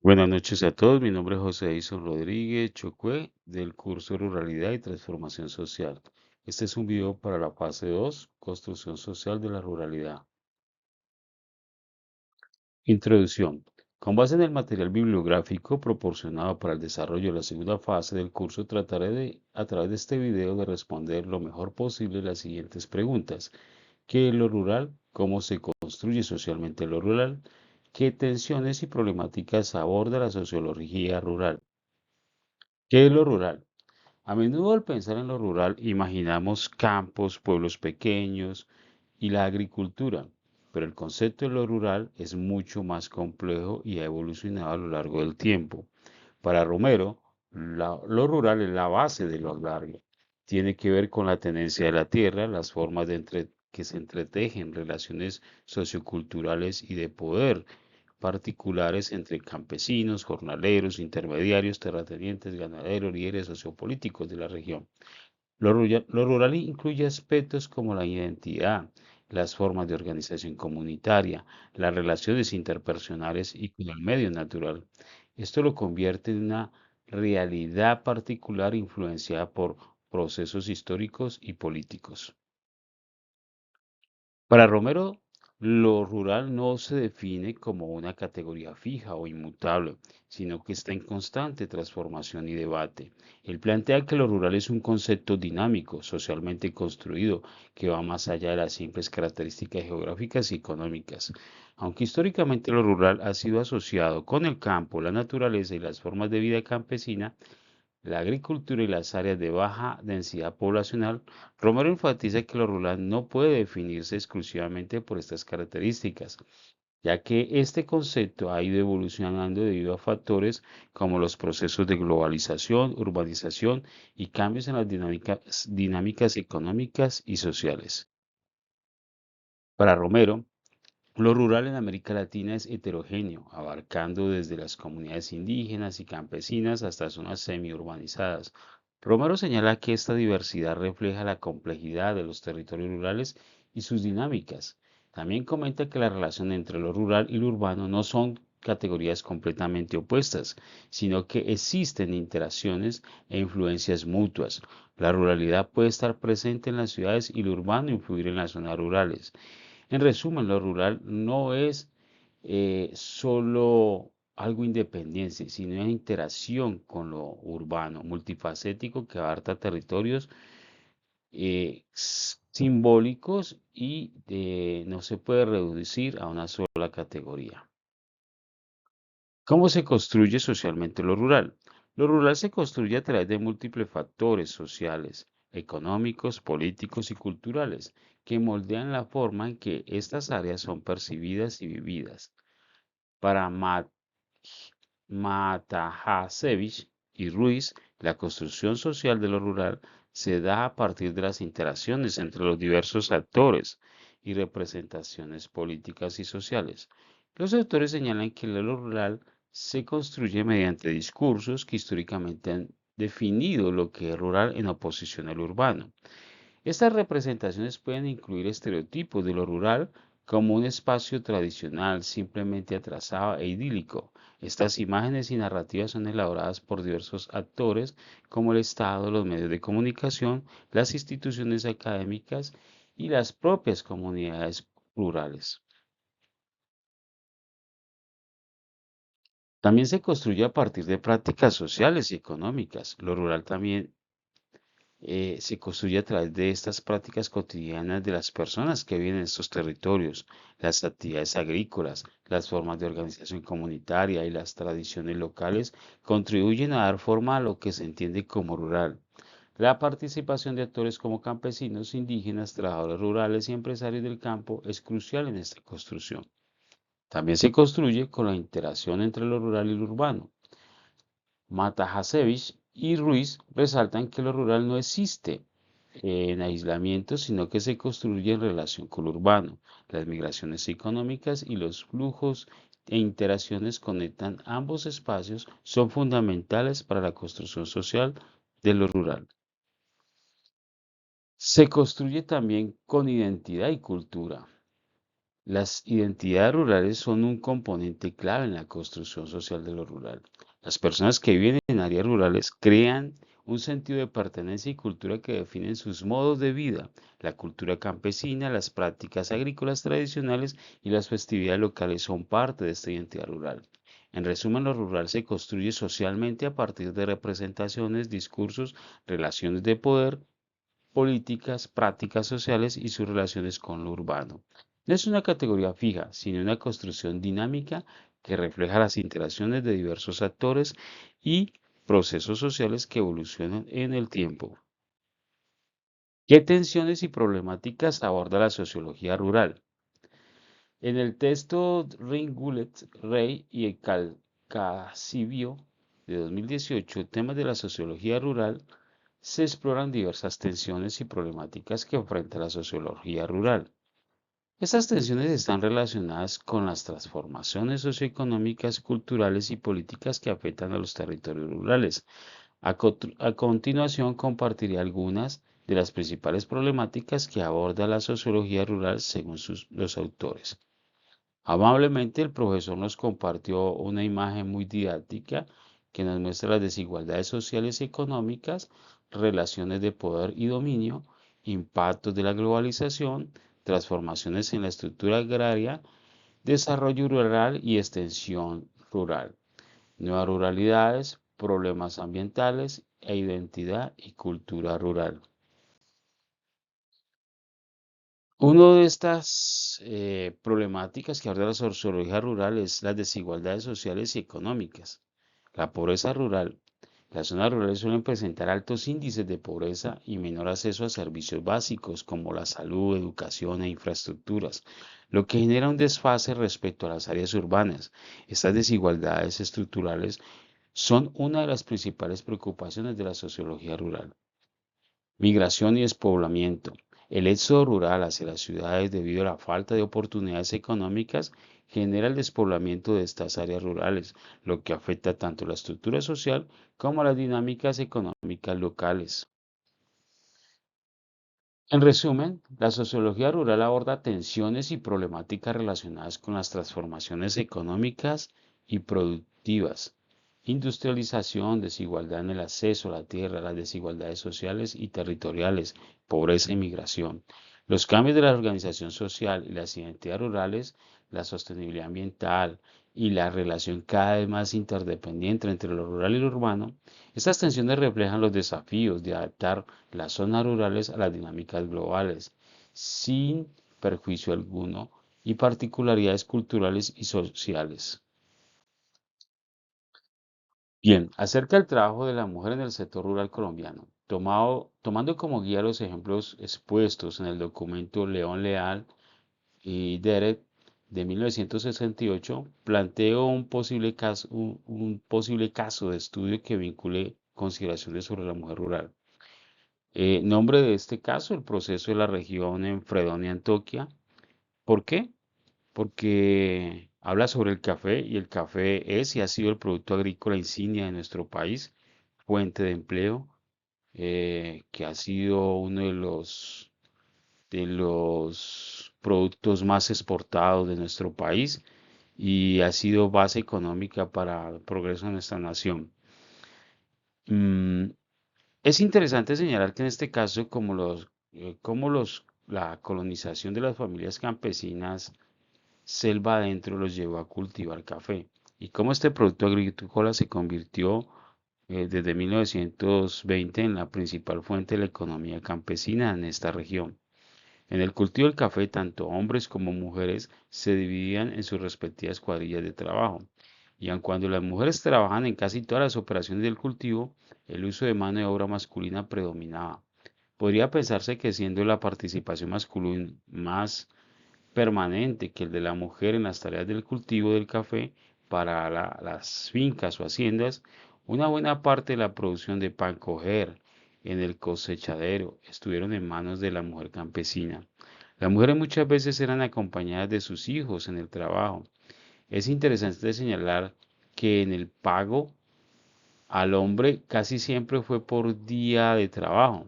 Buenas noches a todos, mi nombre es José Edison Rodríguez Chocue del curso Ruralidad y Transformación Social. Este es un video para la fase 2, Construcción Social de la Ruralidad. Introducción. Con base en el material bibliográfico proporcionado para el desarrollo de la segunda fase del curso, a través de este video, de responder lo mejor posible las siguientes preguntas. ¿Qué es lo rural? ¿Cómo se construye socialmente lo rural? ¿Qué tensiones y problemáticas aborda la sociología rural? ¿Qué es lo rural? A menudo al pensar en lo rural imaginamos campos, pueblos pequeños y la agricultura, pero el concepto de lo rural es mucho más complejo y ha evolucionado a lo largo del tiempo. Para Romero, lo rural es la base de lo agrario. Tiene que ver con la tenencia de la tierra, las formas que se entretejen, relaciones socioculturales y de poder particulares entre campesinos, jornaleros, intermediarios, terratenientes, ganaderos, líderes sociopolíticos de la región. Lo rural incluye aspectos como la identidad, las formas de organización comunitaria, las relaciones interpersonales y con el medio natural. Esto lo convierte en una realidad particular influenciada por procesos históricos y políticos. Para Romero, lo rural no se define como una categoría fija o inmutable, sino que está en constante transformación y debate. Él plantea que lo rural es un concepto dinámico, socialmente construido, que va más allá de las simples características geográficas y económicas. Aunque históricamente lo rural ha sido asociado con el campo, la naturaleza y las formas de vida campesina, la agricultura y las áreas de baja densidad poblacional, Romero enfatiza que lo rural no puede definirse exclusivamente por estas características, ya que este concepto ha ido evolucionando debido a factores como los procesos de globalización, urbanización y cambios en las dinámicas económicas y sociales. Para Romero, lo rural en América Latina es heterogéneo, abarcando desde las comunidades indígenas y campesinas hasta zonas semiurbanizadas. Romero señala que esta diversidad refleja la complejidad de los territorios rurales y sus dinámicas. También comenta que la relación entre lo rural y lo urbano no son categorías completamente opuestas, sino que existen interacciones e influencias mutuas. La ruralidad puede estar presente en las ciudades y lo urbano influir en las zonas rurales. En resumen, lo rural no es solo algo independiente, sino una interacción con lo urbano, multifacético que abarca territorios simbólicos y no se puede reducir a una sola categoría. ¿Cómo se construye socialmente lo rural? Lo rural se construye a través de múltiples factores sociales, económicos, políticos y culturales que moldean la forma en que estas áreas son percibidas y vividas. Para Matajasevich y Ruiz, la construcción social de lo rural se da a partir de las interacciones entre los diversos actores y representaciones políticas y sociales. Los autores señalan que lo rural se construye mediante discursos que históricamente han definido lo que es rural en oposición al urbano. Estas representaciones pueden incluir estereotipos de lo rural como un espacio tradicional, simplemente atrasado e idílico. Estas imágenes y narrativas son elaboradas por diversos actores como el Estado, los medios de comunicación, las instituciones académicas y las propias comunidades rurales. También se construye a partir de prácticas sociales y económicas. Lo rural también se construye a través de estas prácticas cotidianas de las personas que viven en estos territorios, las actividades agrícolas, las formas de organización comunitaria y las tradiciones locales contribuyen a dar forma a lo que se entiende como rural. La participación de actores como campesinos, indígenas, trabajadores rurales y empresarios del campo es crucial en esta construcción. También se construye con la interacción entre lo rural y lo urbano. Matajasevich y Ruiz resaltan que lo rural no existe en aislamiento, sino que se construye en relación con lo urbano. Las migraciones económicas y los flujos e interacciones conectan ambos espacios son fundamentales para la construcción social de lo rural. Se construye también con identidad y cultura. Las identidades rurales son un componente clave en la construcción social de lo rural. Las personas que viven en áreas rurales crean un sentido de pertenencia y cultura que definen sus modos de vida. La cultura campesina, las prácticas agrícolas tradicionales y las festividades locales son parte de esta identidad rural. En resumen, lo rural se construye socialmente a partir de representaciones, discursos, relaciones de poder, políticas, prácticas sociales y sus relaciones con lo urbano. No es una categoría fija, sino una construcción dinámica que refleja las interacciones de diversos actores y procesos sociales que evolucionan en el tiempo. ¿Qué tensiones y problemáticas aborda la sociología rural? En el texto Ringulet, Rey y Calcasibio de 2018, temas de la sociología rural, se exploran diversas tensiones y problemáticas que enfrenta la sociología rural. Estas tensiones están relacionadas con las transformaciones socioeconómicas, culturales y políticas que afectan a los territorios rurales. A continuación, compartiré algunas de las principales problemáticas que aborda la sociología rural según los autores. Amablemente, el profesor nos compartió una imagen muy didáctica que nos muestra las desigualdades sociales y económicas, relaciones de poder y dominio, impactos de la globalización, transformaciones en la estructura agraria, desarrollo rural y extensión rural, nuevas ruralidades, problemas ambientales e identidad y cultura rural. Una de estas problemáticas que aborda la sociología rural es las desigualdades sociales y económicas. La pobreza rural. Las zonas rurales suelen presentar altos índices de pobreza y menor acceso a servicios básicos como la salud, educación e infraestructuras, lo que genera un desfase respecto a las áreas urbanas. Estas desigualdades estructurales son una de las principales preocupaciones de la sociología rural. Migración y despoblamiento. El éxodo rural hacia las ciudades debido a la falta de oportunidades económicas genera el despoblamiento de estas áreas rurales, lo que afecta tanto la estructura social como las dinámicas económicas locales. En resumen, la sociología rural aborda tensiones y problemáticas relacionadas con las transformaciones económicas y productivas, industrialización, desigualdad en el acceso a la tierra, las desigualdades sociales y territoriales, pobreza y migración, los cambios de la organización social y las identidades rurales, la sostenibilidad ambiental y la relación cada vez más interdependiente entre lo rural y lo urbano. Estas tensiones reflejan los desafíos de adaptar las zonas rurales a las dinámicas globales, sin perjuicio alguno, y particularidades culturales y sociales. Bien, acerca del trabajo de la mujer en el sector rural colombiano, tomando como guía los ejemplos expuestos en el documento León Leal y Deret de 1968, planteo un posible caso de estudio que vincule consideraciones sobre la mujer rural. Nombre de este caso, el proceso de la región en Fredonia, Antioquia. ¿Por qué? Porque habla sobre el café y el café es y ha sido el producto agrícola insignia de nuestro país, fuente de empleo, que ha sido uno de los productos más exportados de nuestro país y ha sido base económica para el progreso de nuestra nación. Mm, Es interesante señalar que en este caso, la colonización de las familias campesinas selva adentro los llevó a cultivar café y cómo este producto agrícola se convirtió desde 1920 en la principal fuente de la economía campesina en esta región. En el cultivo del café, tanto hombres como mujeres se dividían en sus respectivas cuadrillas de trabajo. Y aun cuando las mujeres trabajan en casi todas las operaciones del cultivo, el uso de mano de obra masculina predominaba. Podría pensarse que siendo la participación masculina más permanente que el de la mujer en las tareas del cultivo del café para las fincas o haciendas, una buena parte de la producción de pan coger en el cosechadero estuvieron en manos de la mujer campesina. Las mujeres muchas veces eran acompañadas de sus hijos en el trabajo. Es interesante señalar que en el pago al hombre casi siempre fue por día de trabajo,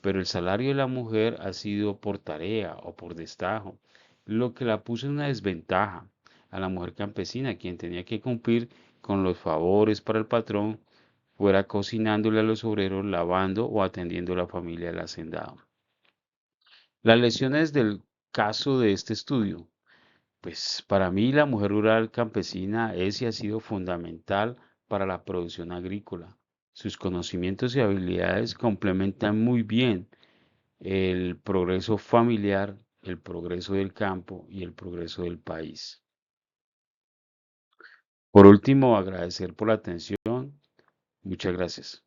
pero el salario de la mujer ha sido por tarea o por destajo. lo que la puso en una desventaja a la mujer campesina, quien tenía que cumplir con los favores para el patrón, fuera cocinándole a los obreros, lavando o atendiendo a la familia del hacendado. Las lecciones del caso de este estudio. Pues para mí la mujer rural campesina es y ha sido fundamental para la producción agrícola. Sus conocimientos y habilidades complementan muy bien el progreso familiar, el progreso del campo y el progreso del país. Por último, agradecer por la atención. Muchas gracias.